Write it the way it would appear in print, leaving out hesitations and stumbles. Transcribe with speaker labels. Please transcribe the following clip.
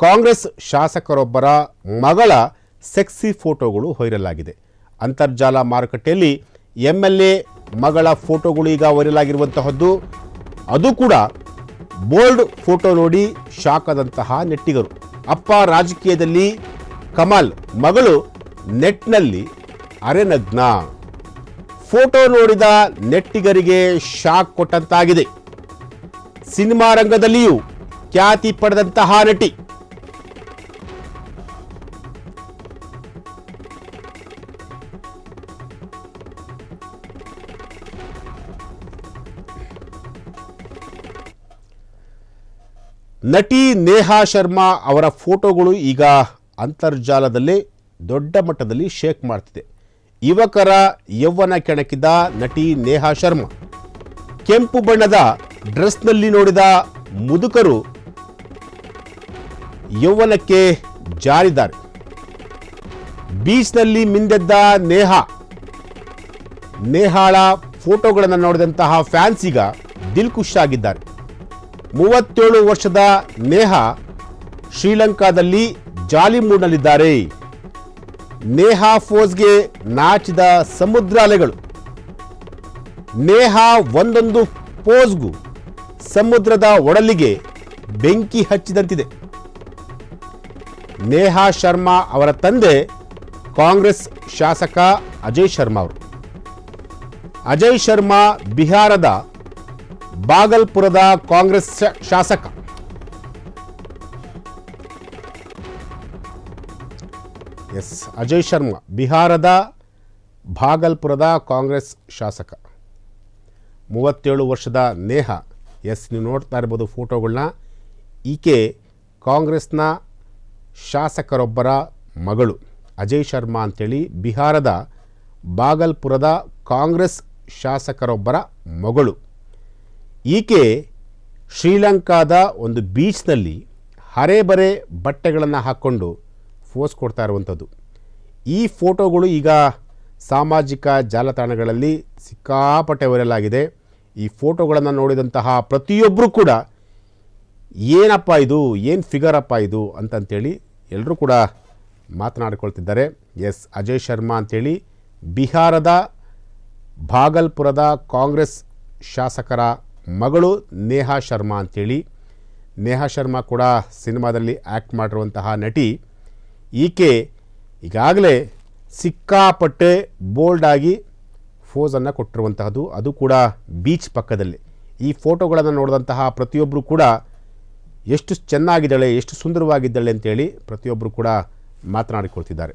Speaker 1: ಕಾಂಗ್ರೆಸ್ ಶಾಸಕರೊಬ್ಬರ ಮಗಳ ಸೆಕ್ಸಿ ಫೋಟೋಗಳು ವೈರಲ್ ಆಗಿದೆ. ಅಂತರ್ಜಾಲ ಮಾರುಕಟ್ಟೆಯಲ್ಲಿ MLA ಮಗಳ ಫೋಟೋಗಳು ಈಗ ವೈರಲ್ ಆಗಿರುವಂತಹದ್ದು. ಅದು ಕೂಡ ಬೋಲ್ಡ್ ಫೋಟೋ ನೋಡಿ ಶಾಕ್ ಆದಂತಹ ನೆಟ್ಟಿಗರು. ಅಪ್ಪ ರಾಜಕೀಯದಲ್ಲಿ ಕಮಲ್, ಮಗಳು ನೆಟ್ನಲ್ಲಿ ಅರೆನಗ್ನ. ಫೋಟೋ ನೋಡಿದ ನೆಟ್ಟಿಗರಿಗೆ ಶಾಕ್ ಕೊಟ್ಟಂತಾಗಿದೆ. ಸಿನಿಮಾ ರಂಗದಲ್ಲಿಯೂ ಖ್ಯಾತಿ ಪಡೆದಂತಹ ನಟಿ. ನಟಿ ನೇಹಾ ಶರ್ಮಾ ಅವರ ಫೋಟೋಗಳು ಈಗ ಅಂತರ್ಜಾಲದಲ್ಲಿ ದೊಡ್ಡ ಮಟ್ಟದಲ್ಲಿ ಶೇಕ್ ಮಾಡ್ತಿದೆ. ಯುವಕರ ಯೌವನ ಕೆಣಕಿದ ನಟಿ ನೇಹಾ ಶರ್ಮಾ ಕೆಂಪು ಬಣ್ಣದ ಡ್ರೆಸ್ನಲ್ಲಿ ನೋಡಿದ ಮುದುಕರು ಯೌವನಕ್ಕೆ ಜಾರಿದ್ದಾರೆ. ಬೀಚ್ನಲ್ಲಿ ಮಿಂದೆದ್ದ ನೇಹಾಳ ಫೋಟೋಗಳನ್ನು ನೋಡಿದಂತಹ ಫ್ಯಾನ್ಸ್ ಈಗ ದಿಲ್ ಖುಷಾಗಿದ್ದಾರೆ. 37 ವರ್ಷದ ನೇಹಾ ಶ್ರೀಲಂಕಾದಲ್ಲಿ ಜಾಲಿ ಮೂಡ್ನಲ್ಲಿದ್ದಾರೆ. ನೇಹಾ ಫೋಸ್ಗೆ ನಾಚಿದ ಸಮುದ್ರ ಅಲೆಗಳು. ನೇಹಾ ಒಂದೊಂದು ಪೋಸ್ಗೂ ಸಮುದ್ರದ ಒಡಲಿಗೆ ಬೆಂಕಿ ಹಚ್ಚಿದಂತಿದೆ. ನೇಹಾ ಶರ್ಮಾ ಅವರ ತಂದೆ ಕಾಂಗ್ರೆಸ್ ಶಾಸಕ ಅಜಯ್ ಶರ್ಮಾ ಅವರು. ಅಜಯ್ ಶರ್ಮಾ ಬಿಹಾರದ ಬಾಗಲ್ಪುರದ ಕಾಂಗ್ರೆಸ್ ಶಾಸಕ. ಅಜಯ್ ಶರ್ಮಾ ಬಿಹಾರದ ಭಾಗಲ್ಪುರದ ಕಾಂಗ್ರೆಸ್ ಶಾಸಕ. 37 ವರ್ಷದ ನೇಹಾ. ನೀವು ನೋಡ್ತಾ ಇರ್ಬೋದು ಫೋಟೋಗಳನ್ನ. ಈಕೆ ಕಾಂಗ್ರೆಸ್ನ ಶಾಸಕರೊಬ್ಬರ ಮಗಳು. ಅಜಯ್ ಶರ್ಮಾ ಅಂತೇಳಿ ಬಿಹಾರದ ಬಾಗಲ್ಪುರದ ಕಾಂಗ್ರೆಸ್ ಶಾಸಕರೊಬ್ಬರ ಮಗಳು. ಈಕೆ ಶ್ರೀಲಂಕಾದ ಒಂದು ಬೀಚ್ನಲ್ಲಿ ಹರೆಬರೆ ಬಟ್ಟೆಗಳನ್ನು ಹಾಕ್ಕೊಂಡು ಫೋಸ್ ಕೊಡ್ತಾ ಇರುವಂಥದ್ದು. ಈ ಫೋಟೋಗಳು ಈಗ ಸಾಮಾಜಿಕ ಜಾಲತಾಣಗಳಲ್ಲಿ ಸಿಕ್ಕಾಪಟ್ಟೆ ವೈರಲ್ ಆಗಿದೆ. ಈ ಫೋಟೋಗಳನ್ನು ನೋಡಿದಂತಹ ಪ್ರತಿಯೊಬ್ಬರು ಕೂಡ ಏನಪ್ಪ ಇದು, ಏನು ಫಿಗರಪ್ಪ ಇದು ಅಂತಂತೇಳಿ ಎಲ್ಲರೂ ಕೂಡ ಮಾತನಾಡಿಕೊಳ್ತಿದ್ದಾರೆ. ಅಜಯ್ ಶರ್ಮಾ ಅಂತೇಳಿ ಬಿಹಾರದ ಭಾಗಲ್ಪುರದ ಕಾಂಗ್ರೆಸ್ ಶಾಸಕರ ಮಗಳು ನೇಹಾ ಶರ್ಮಾ ಅಂತೇಳಿ. ನೇಹಾ ಶರ್ಮಾ ಕೂಡ ಸಿನಿಮಾದಲ್ಲಿ ಆ್ಯಕ್ಟ್ ಮಾಡಿರುವಂತಹ ನಟಿ. ಈಕೆ ಈಗಾಗಲೇ ಸಿಕ್ಕಾಪಟ್ಟೆ ಬೋಲ್ಡಾಗಿ ಫೋಸನ್ನು ಕೊಟ್ಟಿರುವಂತಹದ್ದು, ಅದು ಕೂಡ ಬೀಚ್ ಪಕ್ಕದಲ್ಲಿ. ಈ ಫೋಟೋಗಳನ್ನು ನೋಡಿದಂತಹ ಪ್ರತಿಯೊಬ್ಬರು ಕೂಡ ಎಷ್ಟು ಚೆನ್ನಾಗಿದ್ದಾಳೆ, ಎಷ್ಟು ಸುಂದರವಾಗಿದ್ದಾಳೆ ಅಂತೇಳಿ ಪ್ರತಿಯೊಬ್ಬರು ಕೂಡ ಮಾತನಾಡಿಕೊಳ್ತಿದ್ದಾರೆ.